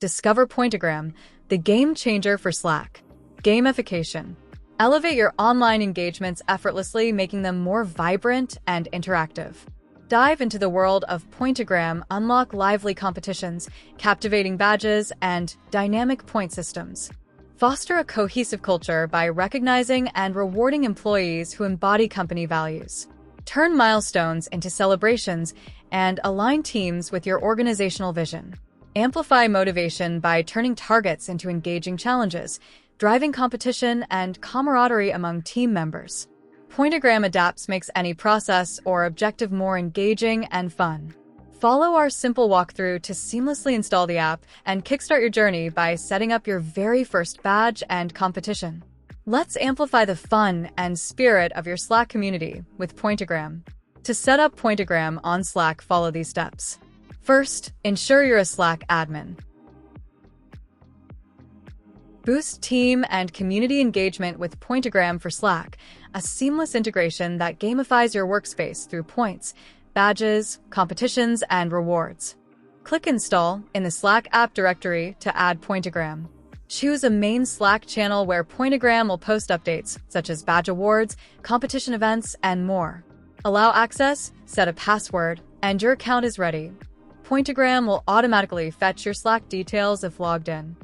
Discover Pointagram, the game changer for Slack. Gamification. Elevate your online engagements effortlessly, making them more vibrant and interactive. Dive into the world of Pointagram, unlock lively competitions, captivating badges, and dynamic point systems. Foster a cohesive culture by recognizing and rewarding employees who embody company values. Turn milestones into celebrations and align teams with your organizational vision. Amplify motivation by turning targets into engaging challenges, driving competition and camaraderie among team members. Pointagram Adapts makes any process or objective more engaging and fun. Follow our simple walkthrough to seamlessly install the app and kickstart your journey by setting up your very first badge and competition. Let's amplify the fun and spirit of your Slack community with Pointagram. To set up Pointagram on Slack, follow these steps. First, ensure you're a Slack admin. Boost team and community engagement with Pointagram for Slack, a seamless integration that gamifies your workspace through points, badges, competitions, and rewards. Click Install in the Slack app directory to add Pointagram. Choose a main Slack channel where Pointagram will post updates, such as badge awards, competition events, and more. Allow access, set a password, and your account is ready. Pointagram will automatically fetch your Slack details if logged in.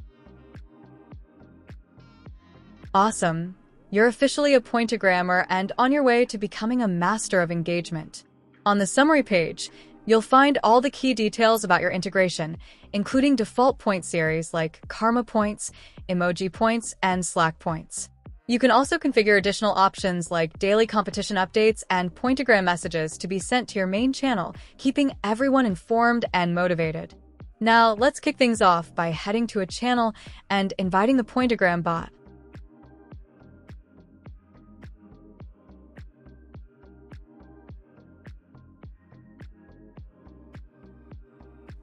Awesome! You're officially a Pointagrammer and on your way to becoming a master of engagement. On the summary page, you'll find all the key details about your integration, including default point series like Karma Points, Emoji Points, and Slack Points. You can also configure additional options like daily competition updates and Pointagram messages to be sent to your main channel, keeping everyone informed and motivated. Now, let's kick things off by heading to a channel and inviting the Pointagram bot.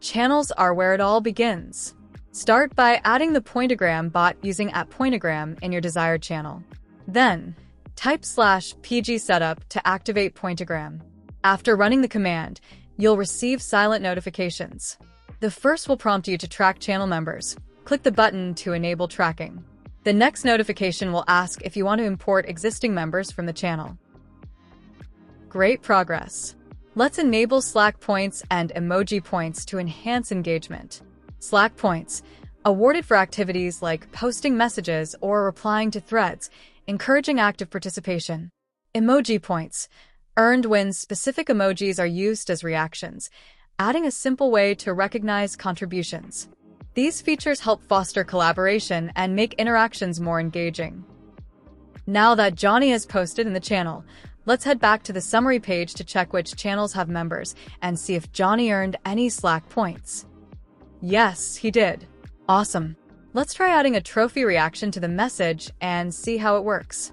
Channels are where it all begins. Start by adding the Pointagram bot using @Pointagram in your desired channel. Then, type /pg setup to activate Pointagram. After running the command, you'll receive silent notifications. The first will prompt you to track channel members. Click the button to enable tracking. The next notification will ask if you want to import existing members from the channel. Great progress! Let's enable Slack Points and Emoji Points to enhance engagement. Slack Points, awarded for activities like posting messages or replying to threads, encouraging active participation. Emoji Points, earned when specific emojis are used as reactions, adding a simple way to recognize contributions. These features help foster collaboration and make interactions more engaging. Now that Johnny has posted in the channel, let's head back to the summary page to check which channels have members and see if Johnny earned any Slack points. Yes, he did. Awesome. Let's try adding a trophy reaction to the message and see how it works.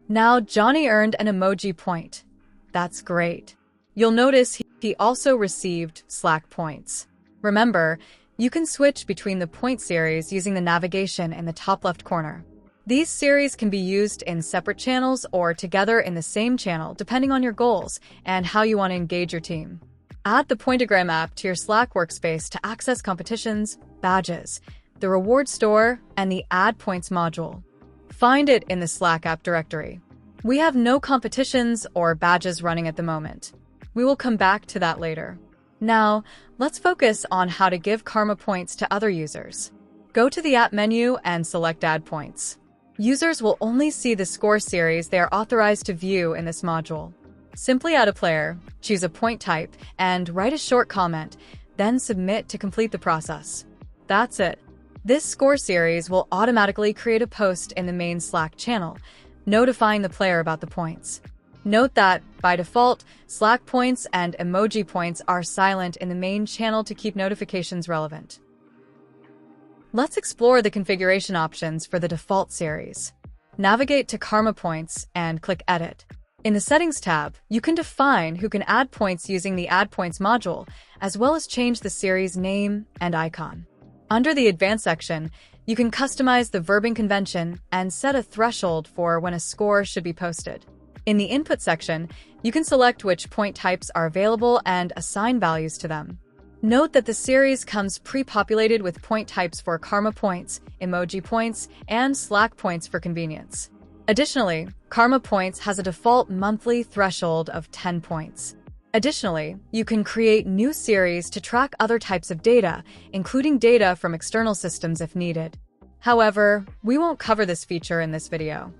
Now Johnny earned an emoji point. That's great. You'll notice he also received Slack points. Remember, you can switch between the point series using the navigation in the top left corner. These series can be used in separate channels or together in the same channel depending on your goals and how you want to engage your team. Add the Pointagram app to your Slack workspace to access competitions, badges, the reward store, and the Add Points module. Find it in the Slack app directory. We have no competitions or badges running at the moment. We will come back to that later. Now, let's focus on how to give karma points to other users. Go to the app menu and select Add Points. Users will only see the score series they are authorized to view in this module. Simply add a player, choose a point type, and write a short comment, then submit to complete the process. That's it. This score series will automatically create a post in the main Slack channel, notifying the player about the points. Note that, by default, Slack points and emoji points are silent in the main channel to keep notifications relevant. Let's explore the configuration options for the default series. Navigate to Karma Points and click Edit. In the Settings tab, you can define who can add points using the Add Points module, as well as change the series name and icon. Under the Advanced section, you can customize the verbing convention and set a threshold for when a score should be posted. In the input section, you can select which point types are available and assign values to them. Note that the series comes pre-populated with point types for Karma points, emoji points, and Slack points for convenience. Additionally, Karma points has a default monthly threshold of 10 points. Additionally, you can create new series to track other types of data, including data from external systems if needed. However, we won't cover this feature in this video.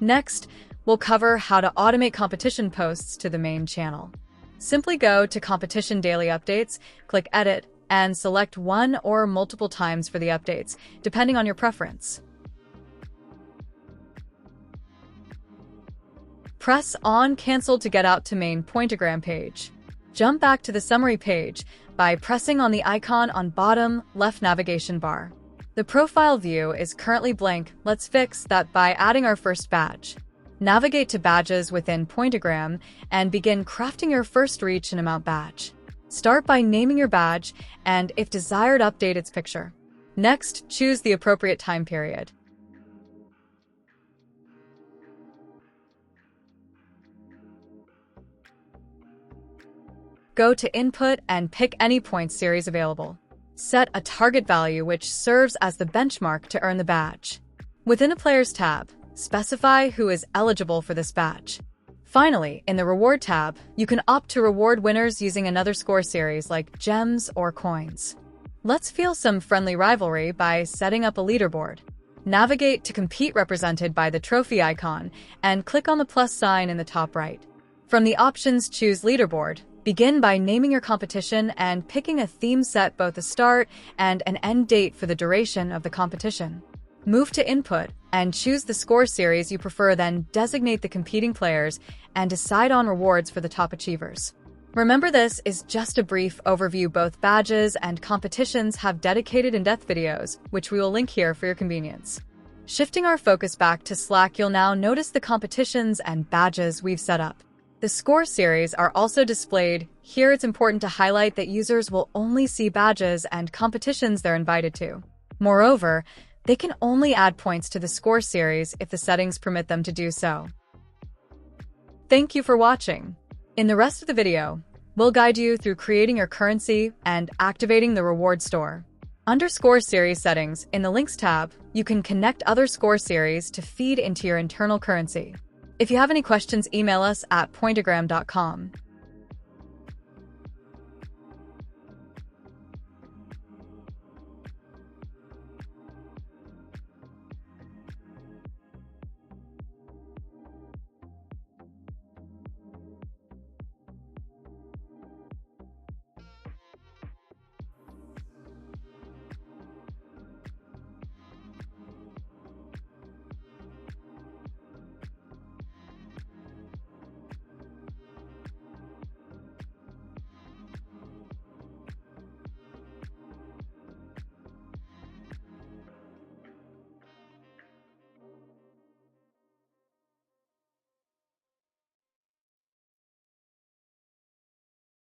Next, we'll cover how to automate competition posts to the main channel. Simply go to Competition Daily Updates, click Edit, and select one or multiple times for the updates, depending on your preference. Press on Cancel to get out to main Pointagram page. Jump back to the summary page by pressing on the icon on bottom left navigation bar. The profile view is currently blank. Let's fix that by adding our first badge. Navigate to Badges within Pointagram and begin crafting your first reach and amount badge. Start by naming your badge and, if desired, update its picture. Next, choose the appropriate time period. Go to Input and pick any point series available. Set a target value which serves as the benchmark to earn the badge. Within a Players tab, specify who is eligible for this badge. Finally, in the Reward tab, you can opt to reward winners using another score series like gems or coins. Let's feel some friendly rivalry by setting up a leaderboard. Navigate to Compete represented by the trophy icon and click on the plus sign in the top right. From the options, choose Leaderboard. Begin by naming your competition and picking a theme set both a start and an end date for the duration of the competition. Move to Input and choose the score series you prefer, then designate the competing players and decide on rewards for the top achievers. Remember, this is just a brief overview. Both badges and competitions have dedicated in-depth videos, which we will link here for your convenience. Shifting our focus back to Slack, you'll now notice the competitions and badges we've set up. The score series are also displayed. Here it's important to highlight that users will only see badges and competitions they're invited to. Moreover, they can only add points to the score series if the settings permit them to do so. Thank you for watching. In the rest of the video, we'll guide you through creating your currency and activating the reward store. Under Score Series Settings, in the Links tab, you can connect other score series to feed into your internal currency. If you have any questions, email us at pointagram.com.